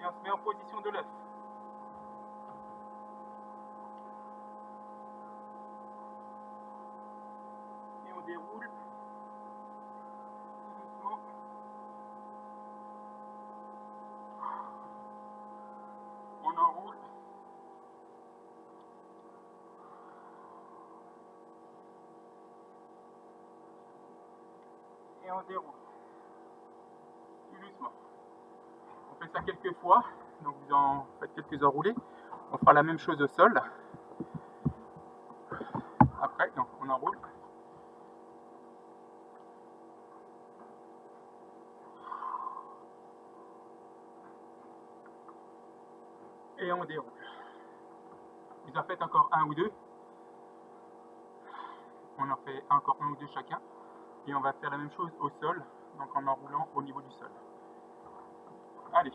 on se met en position de l'œuf. Et on déroule tout doucement. On enroule. Et on déroule. Tout doucement. On fait ça quelques fois, donc vous en faites quelques enroulés. On fera la même chose au sol. Après, donc on enroule. Et on déroule. Vous en faites encore un ou deux. On en fait encore un ou deux chacun. Et on va faire la même chose au sol, donc en enroulant au niveau du sol. Allez.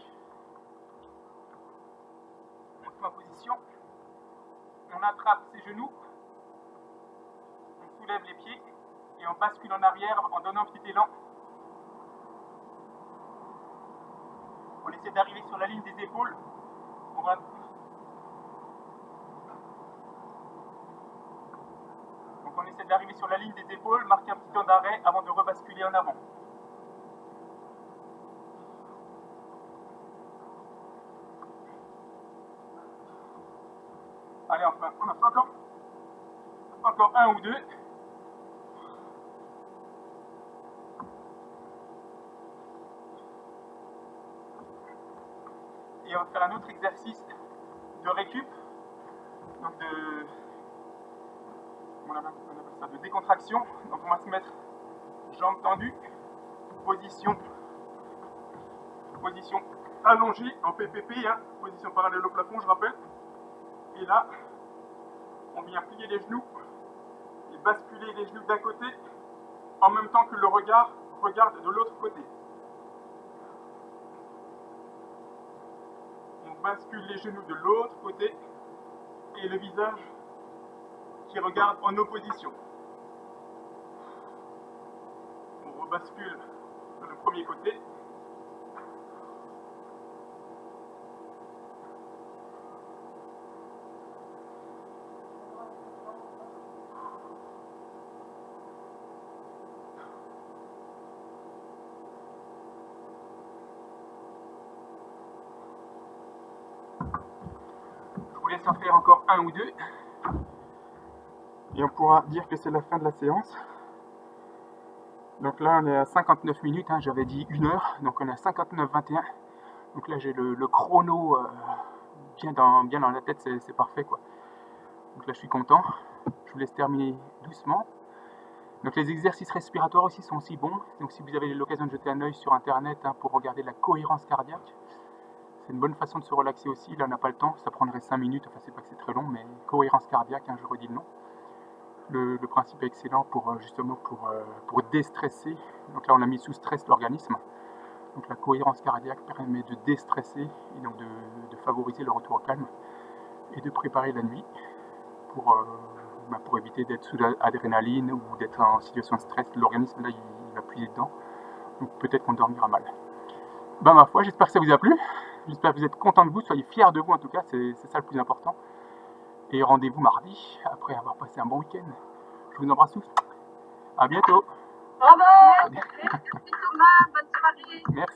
On se met en position. On attrape ses genoux. On soulève les pieds. Et on bascule en arrière en donnant un petit élan. On essaie d'arriver sur la ligne des épaules. On va... Donc on essaie d'arriver sur la ligne des épaules, marquer un petit temps d'arrêt avant de rebasculer en avant. Allez, enfin, on en fait encore un ou deux. Et on va faire un autre exercice de récup, donc on appelle ça de décontraction. Donc on va se mettre jambes tendues, position allongée en PPP, hein, position parallèle au plafond, je rappelle. Et là, on vient plier les genoux et basculer les genoux d'un côté en même temps que le regard regarde de l'autre côté. On bascule les genoux de l'autre côté et le visage qui regarde en opposition. On rebascule sur le premier côté. Je vous laisse en faire encore un ou deux. Et on pourra dire que c'est la fin de la séance. Donc là on est à 59 minutes, hein, j'avais dit 1 heure, donc on est à 59-21. Donc là j'ai le chrono bien dans la tête, c'est parfait quoi. Donc là je suis content. Je vous laisse terminer doucement. Donc les exercices respiratoires aussi sont aussi bons. Donc si vous avez l'occasion de jeter un œil sur internet hein, pour regarder la cohérence cardiaque, c'est une bonne façon de se relaxer aussi. Là on n'a pas le temps, ça prendrait 5 minutes, enfin c'est pas que c'est très long, mais cohérence cardiaque, hein, je redis le nom. Le principe est excellent pour justement pour déstresser. Donc là on a mis sous stress l'organisme. Donc la cohérence cardiaque permet de déstresser et donc de favoriser le retour au calme et de préparer la nuit pour éviter d'être sous l'adrénaline ou d'être en situation de stress. L'organisme là il va puiser dedans. Donc peut-être qu'on dormira mal. Ben ma foi, j'espère que ça vous a plu. J'espère que vous êtes content de vous, soyez fiers de vous en tout cas, c'est ça le plus important. Et rendez-vous mardi, après avoir passé un bon week-end. Je vous embrasse tous. À bientôt.
Au revoir. Merci Thomas, bonne soirée.
Merci.